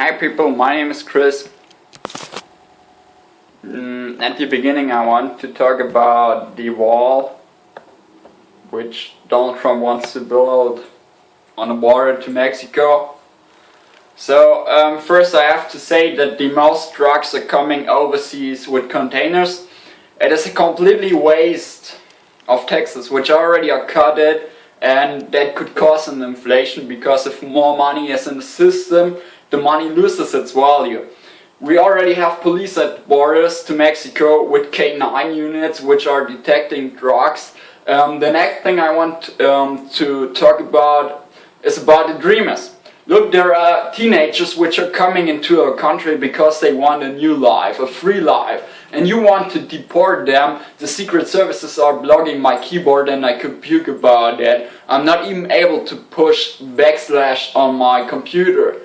Hi people, my name is Chris. At the beginning I want to talk about the wall which Donald Trump wants to build on the border to Mexico. So first I have to say that the most trucks are coming overseas with containers. It is a completely waste of taxes which already are cutted, and that could cause an inflation because if more money is in the system, the money loses its value. We already have police at borders to Mexico with K9 units which are detecting drugs. The next thing I want to talk about is about the dreamers. Look, there are teenagers which are coming into our country because they want a new life, a free life, and you want to deport them. The secret services are blocking my keyboard and I could puke about that. I'm not even able to push backslash on my computer.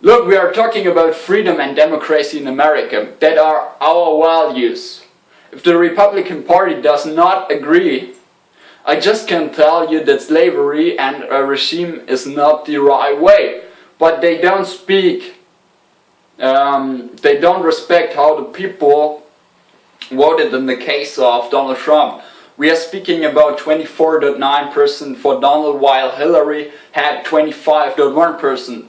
Look, we are talking about freedom and democracy in America. That are our values. If the Republican Party does not agree, I just can tell you that slavery and a regime is not the right way. But they don't speak, they don't respect how the people voted in the case of Donald Trump. We are speaking about 24.9% for Donald while Hillary had 25.1%.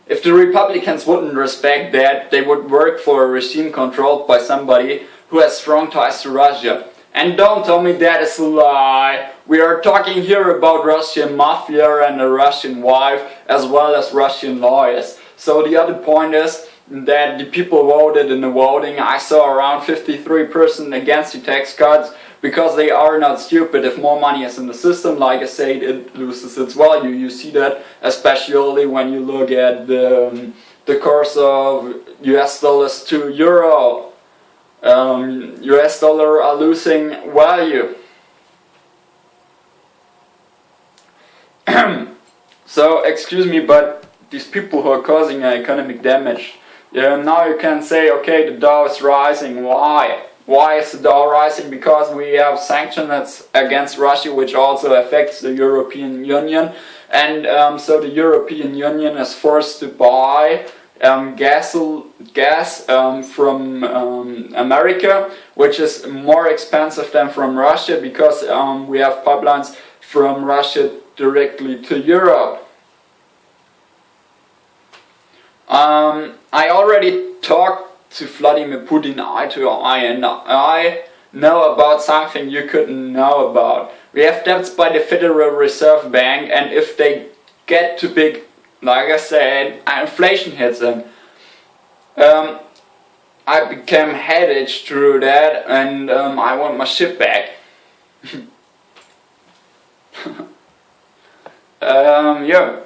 If the Republicans wouldn't respect that, they would work for a regime controlled by somebody who has strong ties to Russia. And don't tell me that is a lie. We are talking here about Russian mafia and a Russian wife as well as Russian lawyers. So the other point is that the people voted in the voting. I saw around 53% against the tax cuts because they are not stupid. If more money is in the system, like I said, it loses its value. You see that especially when you look at the course of US dollars to euro. US dollar are losing value. So excuse me, but these people who are causing economic damage, now you can say, okay, the Dow is rising. Why? Why is the Dow rising? Because we have sanctions against Russia, which also affects the European Union, and so the European Union is forced to buy gas from America, which is more expensive than from Russia because we have pipelines from Russia directly to Europe. I already talked to Vladimir Putin eye to eye, and I know about something you couldn't know about. We have debts by the Federal Reserve Bank, and if they get too big, like I said, inflation hits them. I became headed through that, and I want my shit back. Yeah.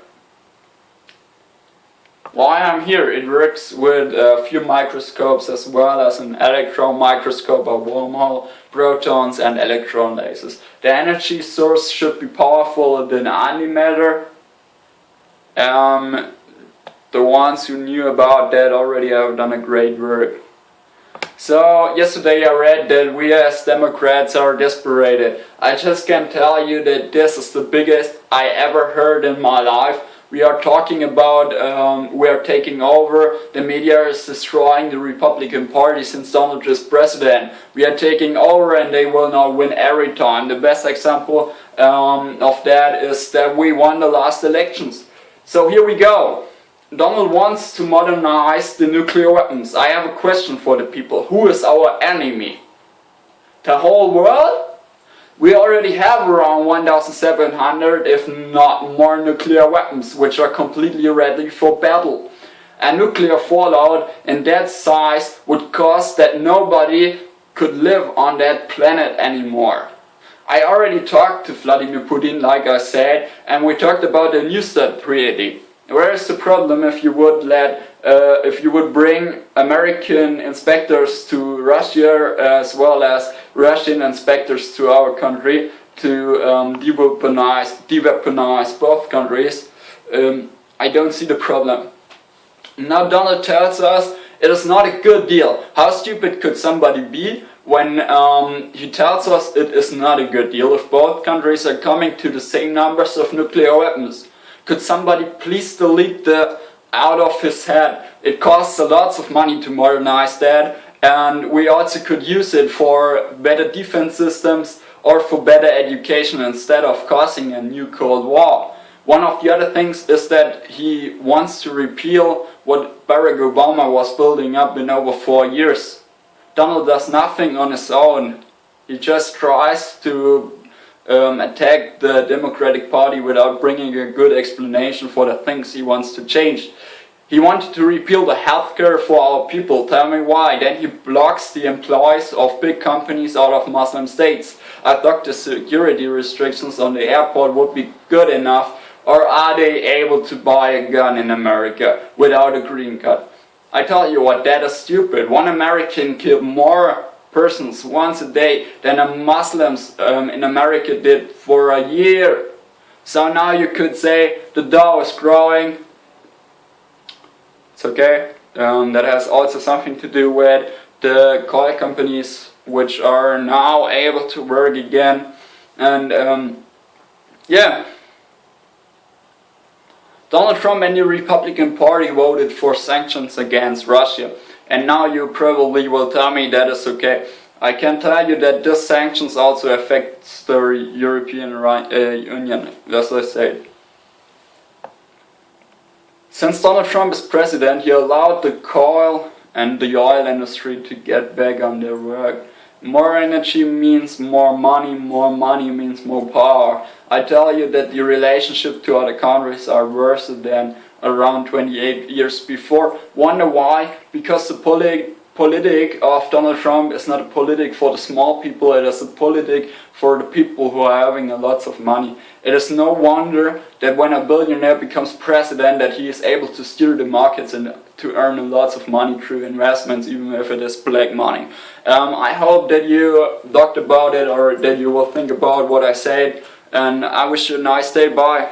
Why I'm here? It works with a few microscopes as well as an electron microscope, a wormhole, protons and electron lasers. The energy source should be powerful than antimatter. The ones who knew about that already have done a great work. So yesterday I read that we as Democrats are desperate. I just can tell you that this is the biggest I ever heard in my life. We are talking about, we are taking over, the media is destroying the Republican Party since Donald is president. We are taking over and they will now win every time. The best example of that is that we won the last elections. So here we go. Donald wants to modernize the nuclear weapons. I have a question for the people. Who is our enemy? The whole world? We already have around 1,700, if not more, nuclear weapons, which are completely ready for battle. A nuclear fallout in that size would cause that nobody could live on that planet anymore. I already talked to Vladimir Putin, like I said, and we talked about the New START treaty. Where is the problem if you would bring American inspectors to Russia as well as Russian inspectors to our country to de-weaponize both countries? I don't see the problem. Now Donald tells us it is not a good deal. How stupid could somebody be when he tells us it is not a good deal if both countries are coming to the same numbers of nuclear weapons? Could somebody please delete the out of his head. It costs a lot of money to modernize that, and we also could use it for better defense systems or for better education instead of causing a new Cold War. One of the other things is that he wants to repeal what Barack Obama was building up in over 4 years. Donald does nothing on his own. He just tries to attack the Democratic Party without bringing a good explanation for the things he wants to change. He wanted to repeal the healthcare for our people. Tell me why. Then he blocks the employees of big companies out of Muslim states. I thought the security restrictions on the airport would be good enough. Or are they able to buy a gun in America without a green card? I tell you what, that is stupid. One American killed more persons once a day than a Muslims in America did for a year. So now you could say the Dow is growing. It's okay. That has also something to do with the coal companies, which are now able to work again. And yeah. Donald Trump and the Republican Party voted for sanctions against Russia. And now you probably will tell me that is okay. I can tell you that this sanctions also affects the European Union, as I said. Since Donald Trump is president, he allowed the coal and the oil industry to get back on their work. More energy means more money means more power. I tell you that the relationship to other countries are worse than around 28 years before. Wonder why? Because the politic of Donald Trump is not a politic for the small people, it is a politic for the people who are having a lots of money. It is no wonder that when a billionaire becomes president that he is able to steer the markets and to earn lots of money through investments, even if it is black money. I hope that you talked about it or that you will think about what I said, and I wish you a nice day. Bye.